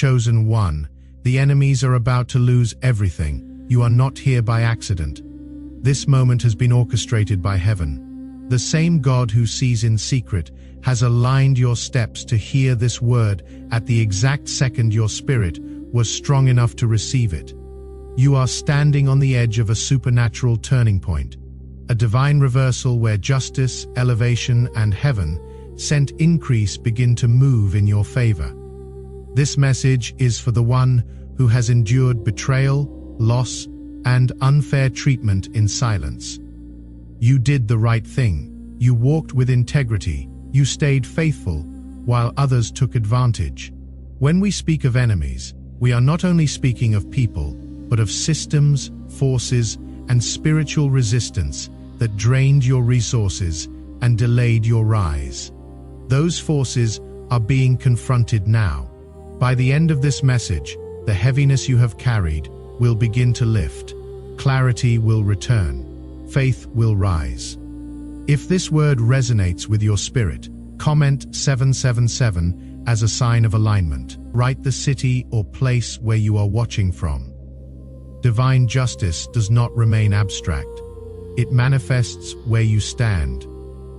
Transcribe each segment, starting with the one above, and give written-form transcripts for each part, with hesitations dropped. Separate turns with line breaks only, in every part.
Chosen One, the enemies are about to lose everything. You are not here by accident. This moment has been orchestrated by heaven. The same God who sees in secret has aligned your steps to hear this word at the exact second your spirit was strong enough to receive it. You are standing on the edge of a supernatural turning point, a divine reversal where justice, elevation, and heaven-sent increase begin to move in your favor. This message is for the one who has endured betrayal, loss, and unfair treatment in silence. You did the right thing. You walked with integrity. You stayed faithful, while others took advantage. When we speak of enemies, we are not only speaking of people, but of systems, forces, and spiritual resistance that drained your resources and delayed your rise. Those forces are being confronted now. By the end of this message, the heaviness you have carried will begin to lift. Clarity will return. Faith will rise. If this word resonates with your spirit, comment 777 as a sign of alignment. Write the city or place where you are watching from. Divine justice does not remain abstract. It manifests where you stand.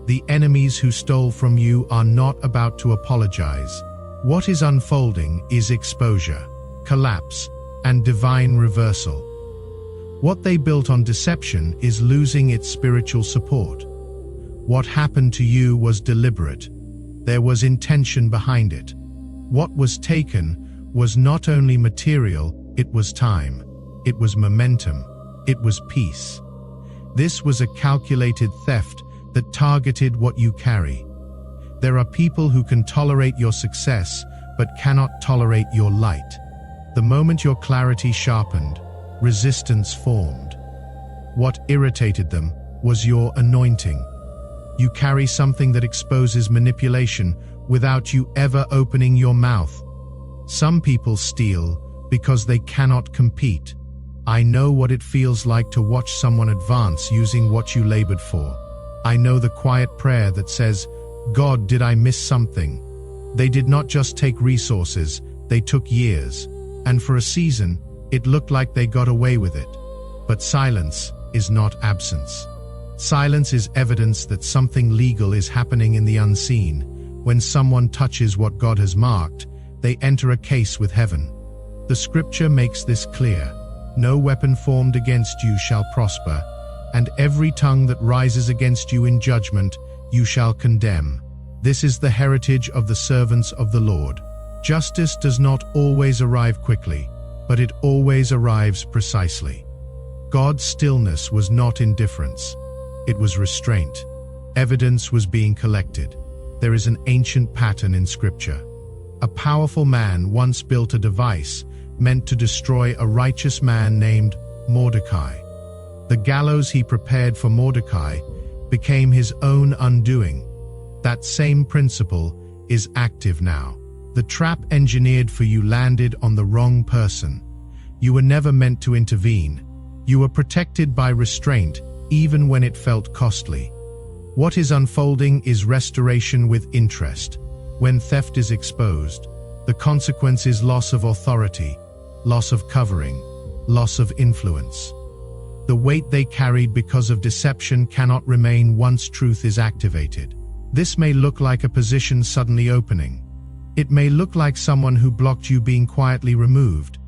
The enemies who stole from you are not about to apologize. What is unfolding is exposure, collapse, and divine reversal. What they built on deception is losing its spiritual support. What happened to you was deliberate. There was intention behind it. What was taken was not only material, it was time. It was momentum. It was peace. This was a calculated theft that targeted what you carry. There are people who can tolerate your success, but cannot tolerate your light. The moment your clarity sharpened, resistance formed. What irritated them was your anointing. You carry something that exposes manipulation without you ever opening your mouth. Some people steal because they cannot compete. I know what it feels like to watch someone advance using what you labored for. I know the quiet prayer that says, "God, did I miss something?" They did not just take resources, they took years. And for a season, it looked like they got away with it. But silence is not absence. Silence is evidence that something legal is happening in the unseen. When someone touches what God has marked, they enter a case with heaven. The scripture makes this clear. No weapon formed against you shall prosper, and every tongue that rises against you in judgment, you shall condemn. This is the heritage of the servants of the Lord. Justice does not always arrive quickly, but it always arrives precisely. God's stillness was not indifference. It was restraint. Evidence was being collected. There is an ancient pattern in Scripture. A powerful man once built a device meant to destroy a righteous man named Mordecai. The gallows he prepared for Mordecai became his own undoing. That same principle is active now. The trap engineered for you landed on the wrong person. You were never meant to intervene. You were protected by restraint, even when it felt costly. What is unfolding is restoration with interest. When theft is exposed, the consequence is loss of authority, loss of covering, loss of influence. The weight they carried because of deception cannot remain once truth is activated. This may look like a position suddenly opening. It may look like someone who blocked you being quietly removed.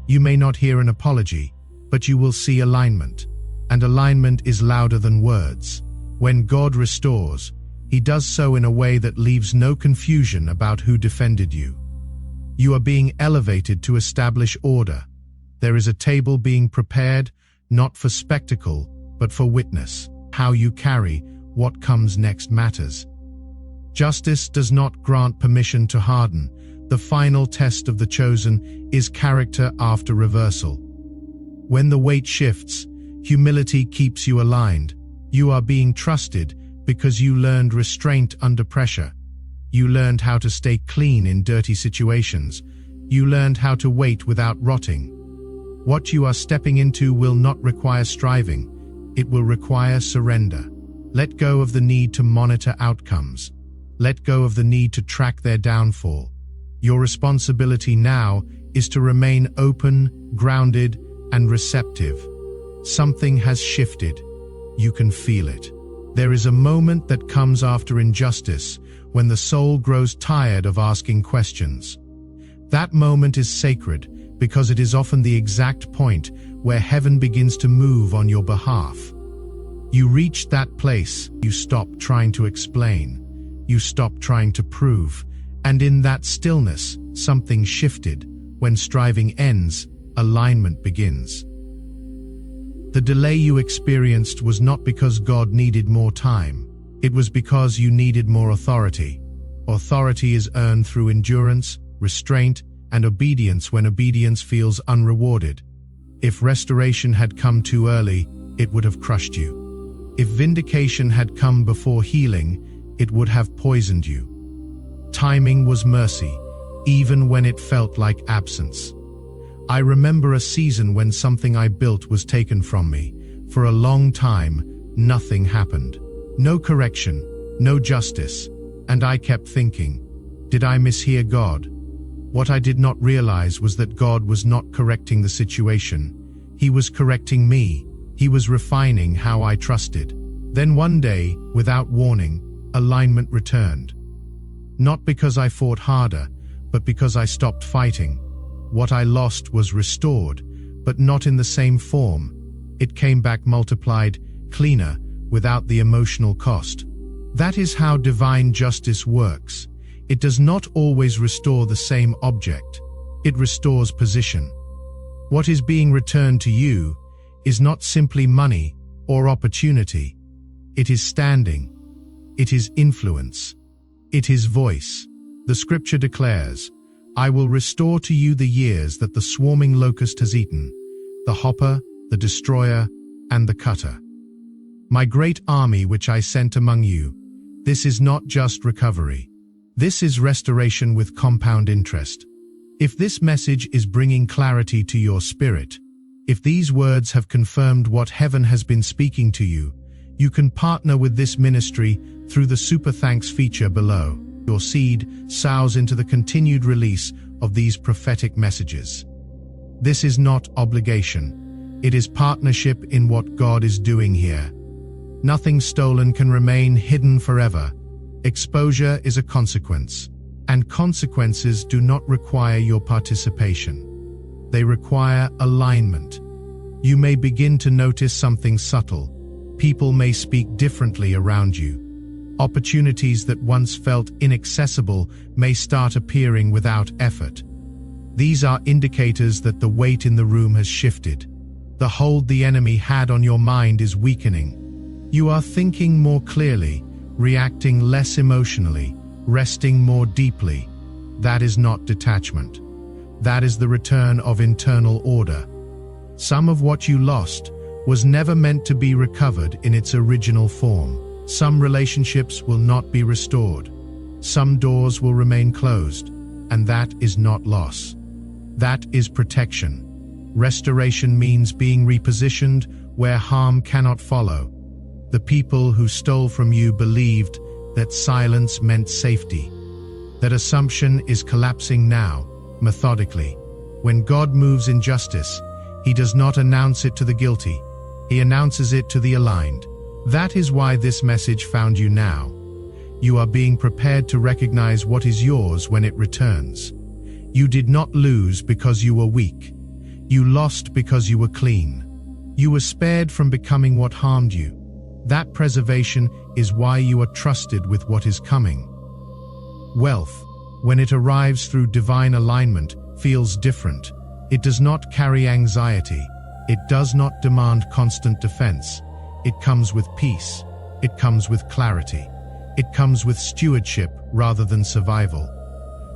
You may not hear an apology, but you will see alignment. And alignment is louder than words. When God restores, He does so in a way that leaves no confusion about who defended you. You are being elevated to establish order. There is a table being prepared, not for spectacle, but for witness. How you carry what comes next matters. Justice does not grant permission to harden. The final test of the chosen is character after reversal. When the weight shifts, humility keeps you aligned. You are being trusted because you learned restraint under pressure. You learned how to stay clean in dirty situations. You learned how to wait without rotting. What you are stepping into will not require striving. It will require surrender. Let go of the need to monitor outcomes. Let go of the need to track their downfall. Your responsibility now is to remain open, grounded, and receptive. Something has shifted. You can feel it. There is a moment that comes after injustice when the soul grows tired of asking questions. That moment is sacred because it is often the exact point where heaven begins to move on your behalf. You reach that place, you stop trying to explain, you stop trying to prove, and in that stillness, something shifted. When striving ends, alignment begins. The delay you experienced was not because God needed more time. It was because you needed more authority. Authority is earned through endurance, restraint, and obedience when obedience feels unrewarded. If restoration had come too early, it would have crushed you. If vindication had come before healing, it would have poisoned you. Timing was mercy, even when it felt like absence. I remember a season when something I built was taken from me. For a long time, nothing happened. No correction, no justice, and I kept thinking, did I mishear God? What I did not realize was that God was not correcting the situation. He was correcting me. He was refining how I trusted. Then one day, without warning, alignment returned. Not because I fought harder, but because I stopped fighting. What I lost was restored, but not in the same form. It came back multiplied, cleaner, without the emotional cost. That is how divine justice works. It does not always restore the same object. It restores position. What is being returned to you is not simply money or opportunity. It is standing. It is influence. It is voice. The scripture declares, I will restore to you the years that the swarming locust has eaten, the hopper, the destroyer, and the cutter. My great army which I sent among you, this is not just recovery. This is restoration with compound interest. If this message is bringing clarity to your spirit, if these words have confirmed what heaven has been speaking to you, you can partner with this ministry through the Super Thanks feature below. Your seed sows into the continued release of these prophetic messages. This is not obligation. It is partnership in what God is doing here. Nothing stolen can remain hidden forever. Exposure is a consequence, and consequences do not require your participation. They require alignment. You may begin to notice something subtle. People may speak differently around you. Opportunities that once felt inaccessible may start appearing without effort. These are indicators that the weight in the room has shifted. The hold the enemy had on your mind is weakening. You are thinking more clearly, reacting less emotionally, resting more deeply. That is not detachment. That is the return of internal order. Some of what you lost was never meant to be recovered in its original form. Some relationships will not be restored. Some doors will remain closed, and that is not loss. That is protection. Restoration means being repositioned where harm cannot follow. The people who stole from you believed that silence meant safety. That assumption is collapsing now, methodically. When God moves in justice, He does not announce it to the guilty. He announces it to the aligned. That is why this message found you now. You are being prepared to recognize what is yours when it returns. You did not lose because you were weak. You lost because you were clean. You were spared from becoming what harmed you. That preservation is why you are trusted with what is coming. Wealth, when it arrives through divine alignment, feels different. It does not carry anxiety. It does not demand constant defense. It comes with peace. It comes with clarity. It comes with stewardship rather than survival.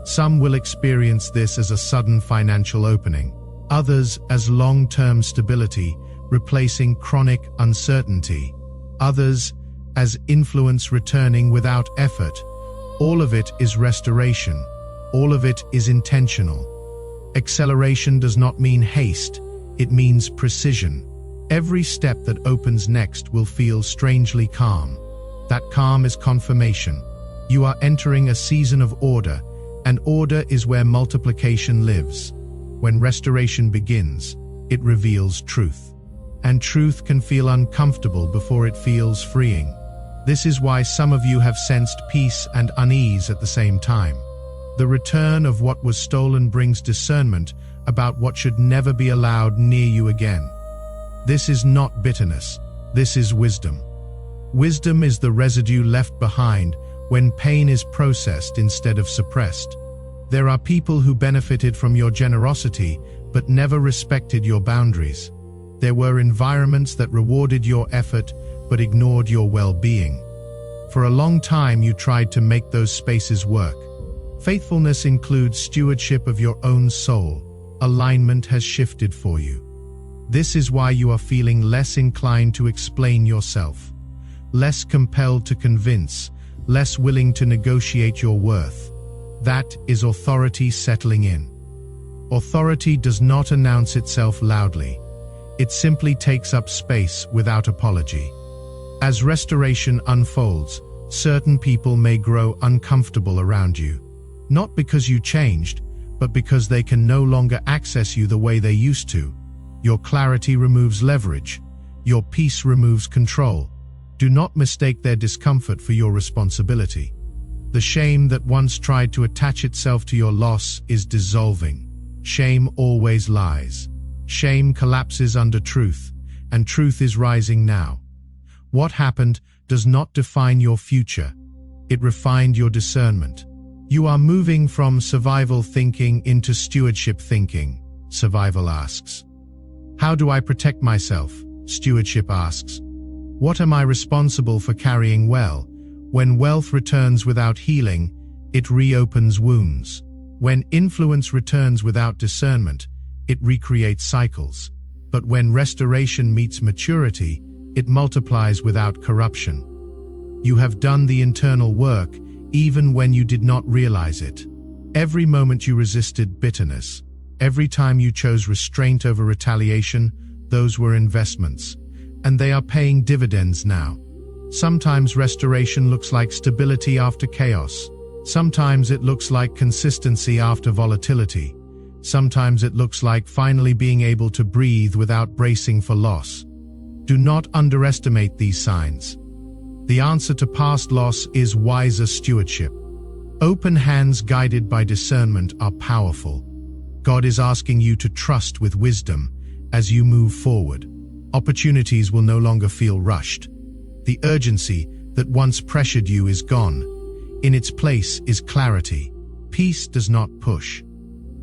Some will experience this as a sudden financial opening. Others as long-term stability, replacing chronic uncertainty. Others as influence returning without effort. All of it is restoration. All of it is intentional. Acceleration does not mean haste. It means precision. Every step that opens next will feel strangely calm. That calm is confirmation. You are entering a season of order, And order is where multiplication lives. When restoration begins, it reveals truth. And truth can feel uncomfortable before it feels freeing. This is why some of you have sensed peace and unease at the same time. The return of what was stolen brings discernment about what should never be allowed near you again. This is not bitterness. This is wisdom. Wisdom is the residue left behind when pain is processed instead of suppressed. There are people who benefited from your generosity but never respected your boundaries. There were environments that rewarded your effort but ignored your well-being. For a long time you tried to make those spaces work. Faithfulness includes stewardship of your own soul. Alignment has shifted for you. This is why you are feeling less inclined to explain yourself, less compelled to convince, less willing to negotiate your worth. That is authority settling in. Authority does not announce itself loudly. It simply takes up space without apology. As restoration unfolds, certain people may grow uncomfortable around you. Not because you changed, but because they can no longer access you the way they used to. Your clarity removes leverage. Your peace removes control. Do not mistake their discomfort for your responsibility. The shame that once tried to attach itself to your loss is dissolving. Shame always lies. Shame collapses under truth, and truth is rising now. What happened does not define your future. It refined your discernment. You are moving from survival thinking into stewardship thinking. Survival asks, "How do I protect myself?" Stewardship asks, "What am I responsible for carrying well?" When wealth returns without healing, it reopens wounds. When influence returns without discernment, it recreates cycles. But when restoration meets maturity, it multiplies without corruption. You have done the internal work, even when you did not realize it. Every moment you resisted bitterness, every time you chose restraint over retaliation, those were investments. And they are paying dividends now. Sometimes restoration looks like stability after chaos. Sometimes it looks like consistency after volatility. Sometimes it looks like finally being able to breathe without bracing for loss. Do not underestimate these signs. The answer to past loss is wiser stewardship. Open hands guided by discernment are powerful. God is asking you to trust with wisdom as you move forward. Opportunities will no longer feel rushed. The urgency that once pressured you is gone. In its place is clarity. Peace does not push.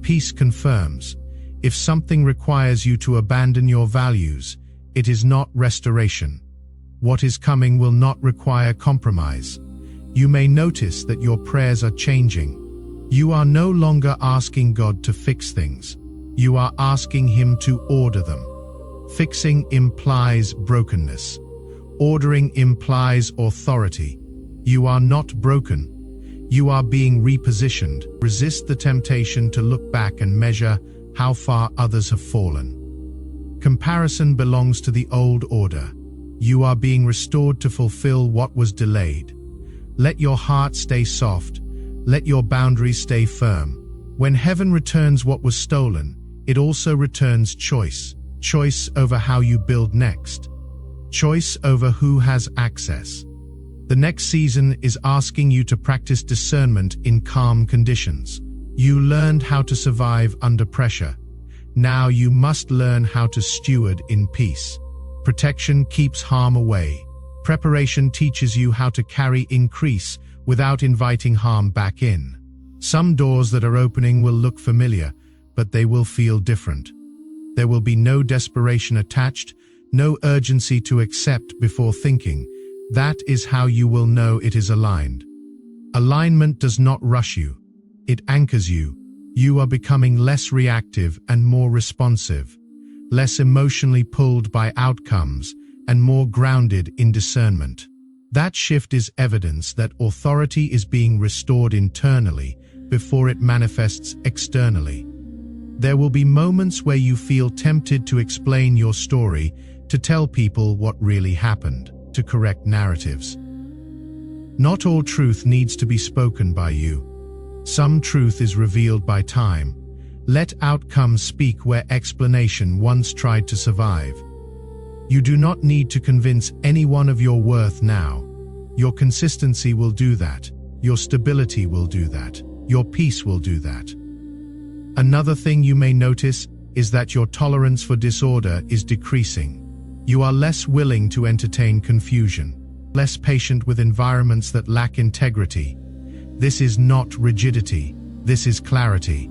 Peace confirms. If something requires you to abandon your values, it is not restoration. What is coming will not require compromise. You may notice that your prayers are changing. You are no longer asking God to fix things. You are asking Him to order them. Fixing implies brokenness. Ordering implies authority. You are not broken. You are being repositioned. Resist the temptation to look back and measure how far others have fallen. Comparison belongs to the old order. You are being restored to fulfill what was delayed. Let your heart stay soft. Let your boundaries stay firm. When heaven returns what was stolen, it also returns choice. Choice over how you build next. Choice over who has access. The next season is asking you to practice discernment in calm conditions. You learned how to survive under pressure. Now you must learn how to steward in peace. Protection keeps harm away. Preparation teaches you how to carry increase without inviting harm back in. Some doors that are opening will look familiar, but they will feel different. There will be no desperation attached, no urgency to accept before thinking. That is how you will know it is aligned. Alignment does not rush you. It anchors you. You are becoming less reactive and more responsive, less emotionally pulled by outcomes and more grounded in discernment. That shift is evidence that authority is being restored internally before it manifests externally. There will be moments where you feel tempted to explain your story, to tell people what really happened, to correct narratives. Not all truth needs to be spoken by you. Some truth is revealed by time. Let outcomes speak where explanation once tried to survive. You do not need to convince anyone of your worth now. Your consistency will do that. Your stability will do that. Your peace will do that. Another thing you may notice is that your tolerance for disorder is decreasing. You are less willing to entertain confusion, less patient with environments that lack integrity. This is not rigidity, this is clarity.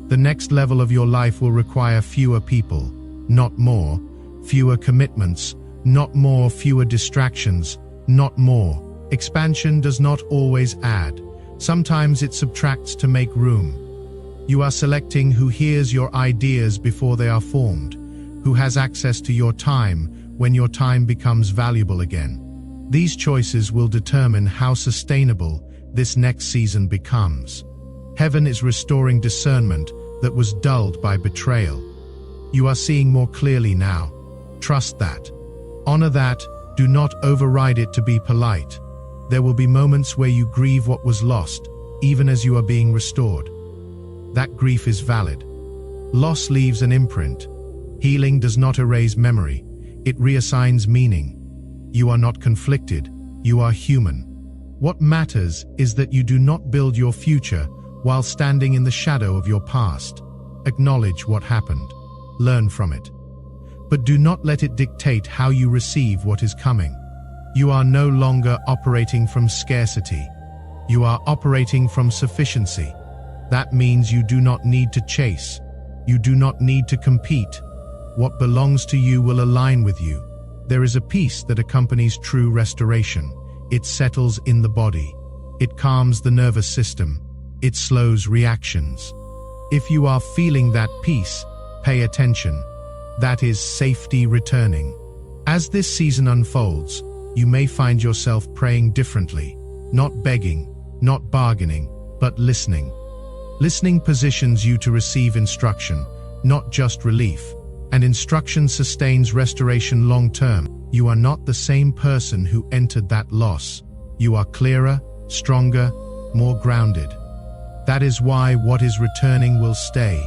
The next level of your life will require fewer people, not more, fewer commitments, not more, fewer distractions, not more. Expansion does not always add. Sometimes it subtracts to make room. You are selecting who hears your ideas before they are formed, who has access to your time when your time becomes valuable again. These choices will determine how sustainable this next season becomes. Heaven is restoring discernment that was dulled by betrayal. You are seeing more clearly now. Trust that. Honor that. Do not override it to be polite. There will be moments where you grieve what was lost, even as you are being restored. That grief is valid. Loss leaves an imprint. Healing does not erase memory. It reassigns meaning. You are not conflicted. You are human. What matters is that you do not build your future while standing in the shadow of your past. Acknowledge what happened. Learn from it. But do not let it dictate how you receive what is coming. You are no longer operating from scarcity. You are operating from sufficiency. That means you do not need to chase. You do not need to compete. What belongs to you will align with you. There is a peace that accompanies true restoration. It settles in the body. It calms the nervous system. It slows reactions. If you are feeling that peace, pay attention. That is safety returning. As this season unfolds, you may find yourself praying differently, not begging, not bargaining, but listening. Listening positions you to receive instruction, not just relief, and instruction sustains restoration long term. You are not the same person who entered that loss. You are clearer, stronger, more grounded. That is why what is returning will stay.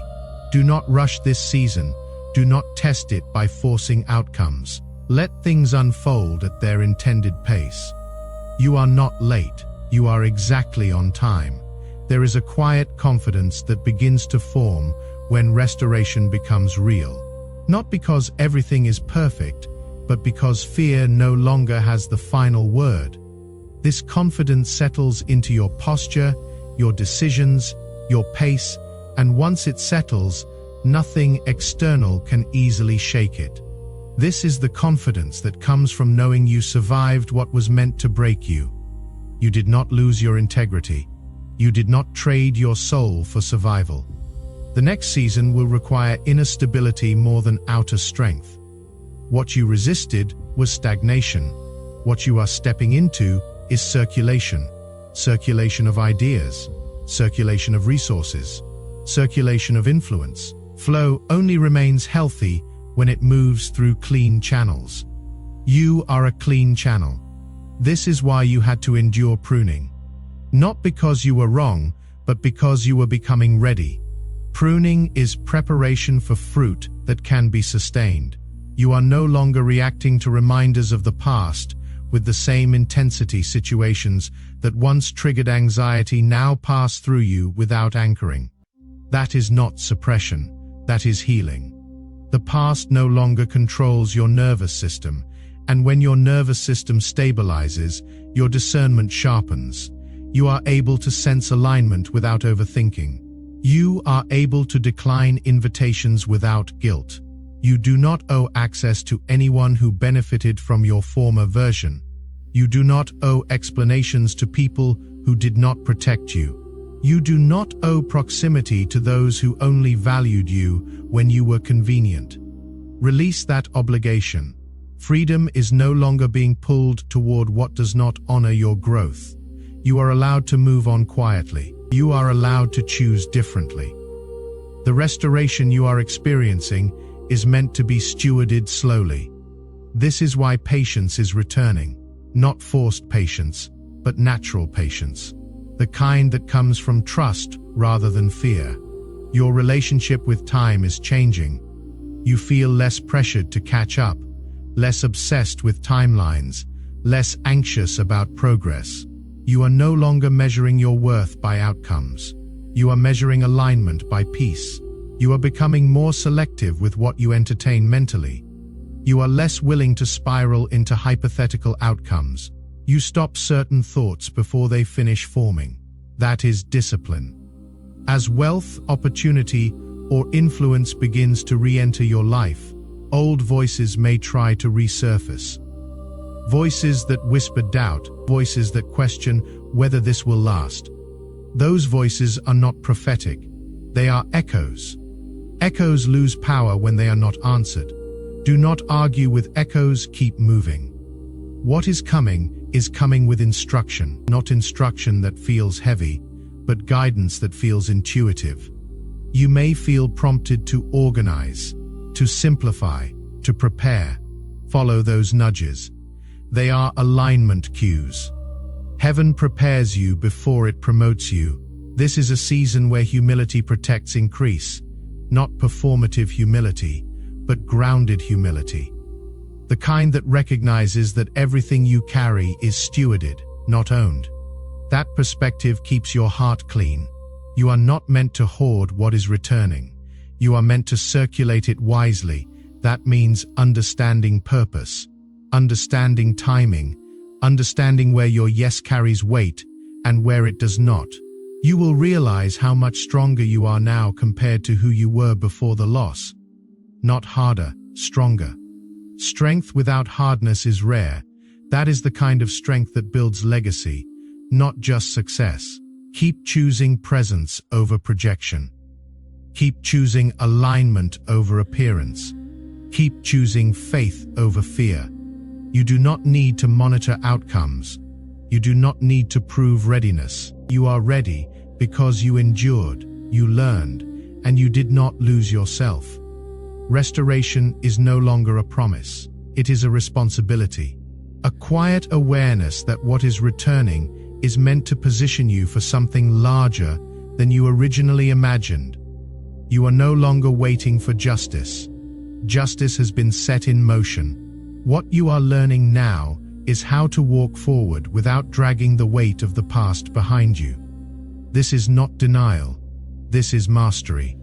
Do not rush this season. Do not test it by forcing outcomes. Let things unfold at their intended pace. You are not late. You are exactly on time. There is a quiet confidence that begins to form when restoration becomes real. Not because everything is perfect, but because fear no longer has the final word. This confidence settles into your posture, your decisions, your pace, and once it settles, nothing external can easily shake it. This is the confidence that comes from knowing you survived what was meant to break you. You did not lose your integrity. You did not trade your soul for survival. The next season will require inner stability more than outer strength. What you resisted was stagnation. What you are stepping into is circulation. Circulation of ideas, circulation of resources, circulation of influence. Flow only remains healthy when it moves through clean channels. You are a clean channel. This is why you had to endure pruning. Not because you were wrong, but because you were becoming ready. Pruning is preparation for fruit that can be sustained. You are no longer reacting to reminders of the past with the same intensity. Situations that once triggered anxiety now pass through you without anchoring. That is not suppression, that is healing. The past no longer controls your nervous system, and when your nervous system stabilizes, your discernment sharpens. You are able to sense alignment without overthinking. You are able to decline invitations without guilt. You do not owe access to anyone who benefited from your former version. You do not owe explanations to people who did not protect you. You do not owe proximity to those who only valued you when you were convenient. Release that obligation. Freedom is no longer being pulled toward what does not honor your growth. You are allowed to move on quietly. You are allowed to choose differently. The restoration you are experiencing is meant to be stewarded slowly. This is why patience is returning. Not forced patience, but natural patience. the kind that comes from trust rather than fear. Your relationship with time is changing. You feel less pressured to catch up, less obsessed with timelines, less anxious about progress. You are no longer measuring your worth by outcomes. You are measuring alignment by peace. You are becoming more selective with what you entertain mentally. You are less willing to spiral into hypothetical outcomes. You stop certain thoughts before they finish forming. That is discipline. As wealth, opportunity, or influence begins to re-enter your life, old voices may try to resurface. Voices that whisper doubt, voices that question whether this will last. Those voices are not prophetic. They are echoes. Echoes lose power when they are not answered. Do not argue with echoes, keep moving. What is coming with instruction, not instruction that feels heavy, but guidance that feels intuitive. You may feel prompted to organize, to simplify, to prepare. Follow those nudges. They are alignment cues. Heaven prepares you before it promotes you. This is a season where humility protects increase, not performative humility, but grounded humility. The kind that recognizes that everything you carry is stewarded, not owned. That perspective keeps your heart clean. You are not meant to hoard what is returning. You are meant to circulate it wisely. That means understanding purpose, understanding timing, understanding where your yes carries weight and where it does not. You will realize how much stronger you are now compared to who you were before the loss. Not harder, stronger. Strength without hardness is rare. That is the kind of strength that builds legacy, not just success. Keep choosing presence over projection. Keep choosing alignment over appearance. Keep choosing faith over fear. You do not need to monitor outcomes. You do not need to prove readiness. You are ready because you endured, you learned, and you did not lose yourself. Restoration is no longer a promise. It is a responsibility. A quiet awareness that what is returning is meant to position you for something larger than you originally imagined. You are no longer waiting for justice. Justice has been set in motion. What you are learning now is how to walk forward without dragging the weight of the past behind you. This is not denial. This is mastery.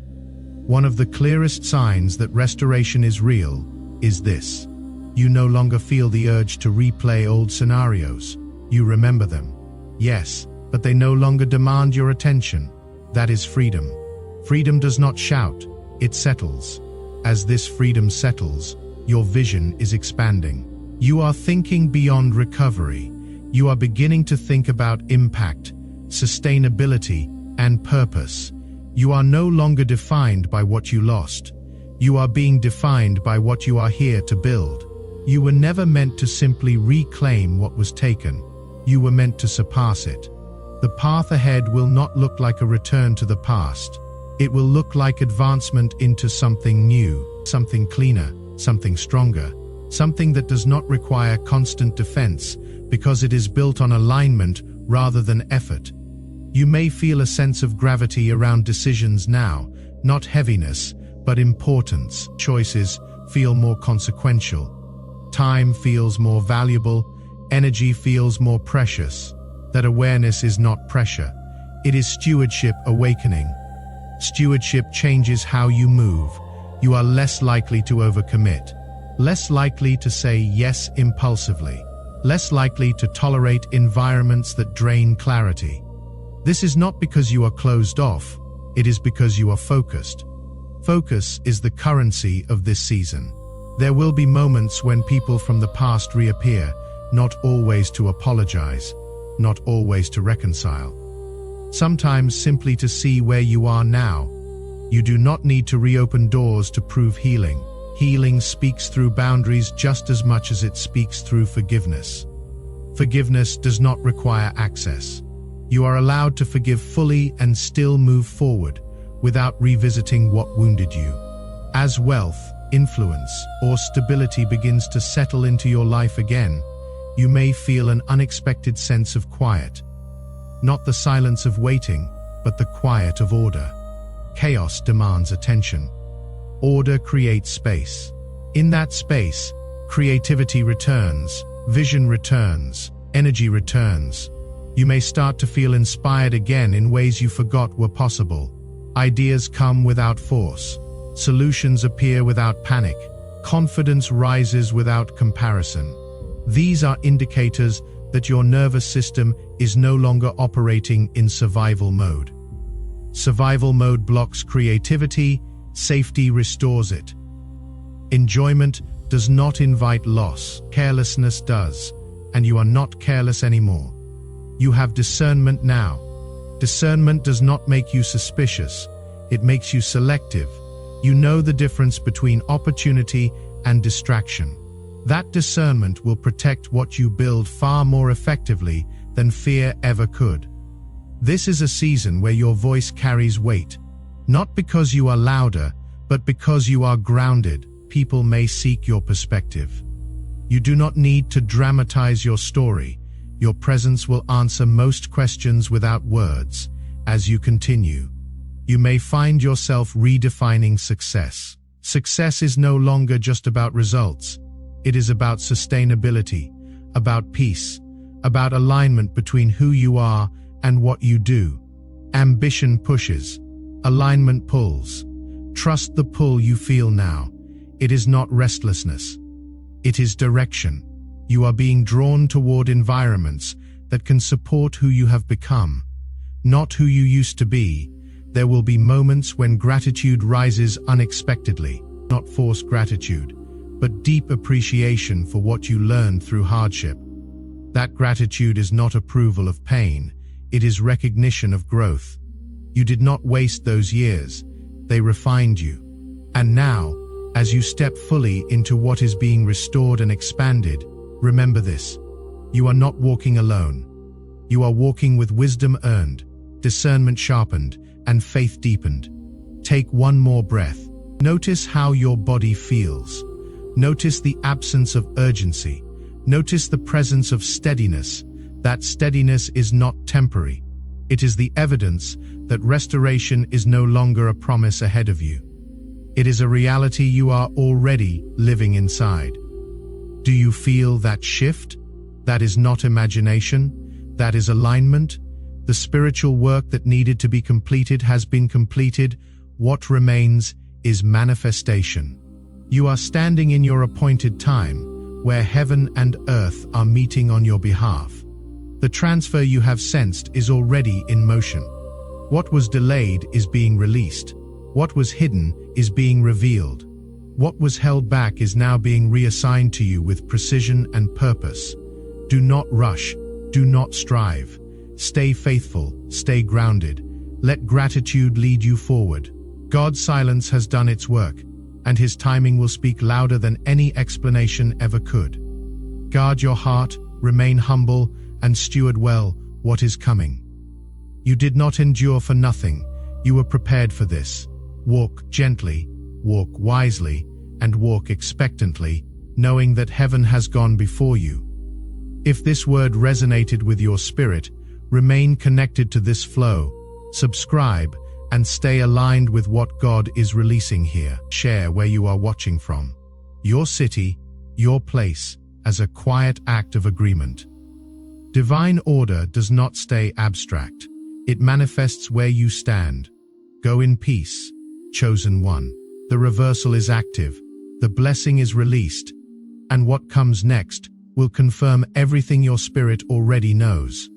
One of the clearest signs that restoration is real is this. You no longer feel the urge to replay old scenarios. You remember them. Yes, but they no longer demand your attention. That is freedom. Freedom does not shout, it settles. As this freedom settles, your vision is expanding. You are thinking beyond recovery. You are beginning to think about impact, sustainability, and purpose. You are no longer defined by what you lost. You are being defined by what you are here to build. You were never meant to simply reclaim what was taken. You were meant to surpass it. The path ahead will not look like a return to the past. It will look like advancement into something new, something cleaner, something stronger, something that does not require constant defense because it is built on alignment rather than effort. You may feel a sense of gravity around decisions now, not heaviness, but importance. Choices feel more consequential. Time feels more valuable. Energy feels more precious. That awareness is not pressure. It is stewardship awakening. Stewardship changes how you move. You are less likely to overcommit, less likely to say yes impulsively, less likely to tolerate environments that drain clarity. This is not because you are closed off, it is because you are focused. Focus is the currency of this season. There will be moments when people from the past reappear, not always to apologize, not always to reconcile. Sometimes simply to see where you are now. You do not need to reopen doors to prove healing. Healing speaks through boundaries just as much as it speaks through forgiveness. Forgiveness does not require access. You are allowed to forgive fully and still move forward without revisiting what wounded you. As wealth, influence, or stability begins to settle into your life again, you may feel an unexpected sense of quiet. not the silence of waiting, but the quiet of order. Chaos demands attention. Order creates space. In that space, creativity returns, vision returns, energy returns. You may start to feel inspired again in ways you forgot were possible. Ideas come without force. Solutions appear without panic. Confidence rises without comparison. These are indicators that your nervous system is no longer operating in survival mode. Survival mode blocks creativity, safety restores it. Enjoyment does not invite loss, carelessness does, and you are not careless anymore. You have discernment now. Discernment does not make you suspicious, it makes you selective. You know the difference between opportunity and distraction. That discernment will protect what you build far more effectively than fear ever could. This is a season where your voice carries weight, not because you are louder, but because you are grounded. People may seek your perspective. You do not need to dramatize your story. Your presence will answer most questions without words. As you continue, you may find yourself redefining success. Success is no longer just about results. It is about sustainability, about peace, about alignment between who you are and what you do. Ambition pushes, alignment pulls. Trust the pull you feel now. It is not restlessness. It is direction. You are being drawn toward environments that can support who you have become, not who you used to be. There will be moments when gratitude rises unexpectedly, not forced gratitude, but deep appreciation for what you learned through hardship. That gratitude is not approval of pain, it is recognition of growth. You did not waste those years, they refined you. And now, as you step fully into what is being restored and expanded, remember this: you are not walking alone. You are walking with wisdom earned, discernment sharpened, and faith deepened. Take one more breath. Notice how your body feels. Notice the absence of urgency. Notice the presence of steadiness. That steadiness is not temporary. It is the evidence that restoration is no longer a promise ahead of you. It is a reality you are already living inside. Do you feel that shift? That is not imagination. That is alignment. The spiritual work that needed to be completed has been completed. What remains is manifestation. You are standing in your appointed time, where heaven and earth are meeting on your behalf. The transfer you have sensed is already in motion. What was delayed is being released. What was hidden is being revealed. What was held back is now being reassigned to you with precision and purpose. Do not rush. Do not strive. Stay faithful. Stay grounded. Let gratitude lead you forward. God's silence has done its work, and His timing will speak louder than any explanation ever could. Guard your heart, remain humble, and steward well what is coming. You did not endure for nothing. You were prepared for this. Walk gently, walk wisely, and walk expectantly, knowing that heaven has gone before you. If this word resonated with your spirit, remain connected to this flow, subscribe, and stay aligned with what God is releasing here. Share where you are watching from, your city, your place, as a quiet act of agreement. Divine order does not stay abstract. It manifests where you stand. Go in peace, chosen one. The reversal is active. The blessing is released. And what comes next will confirm everything your spirit already knows.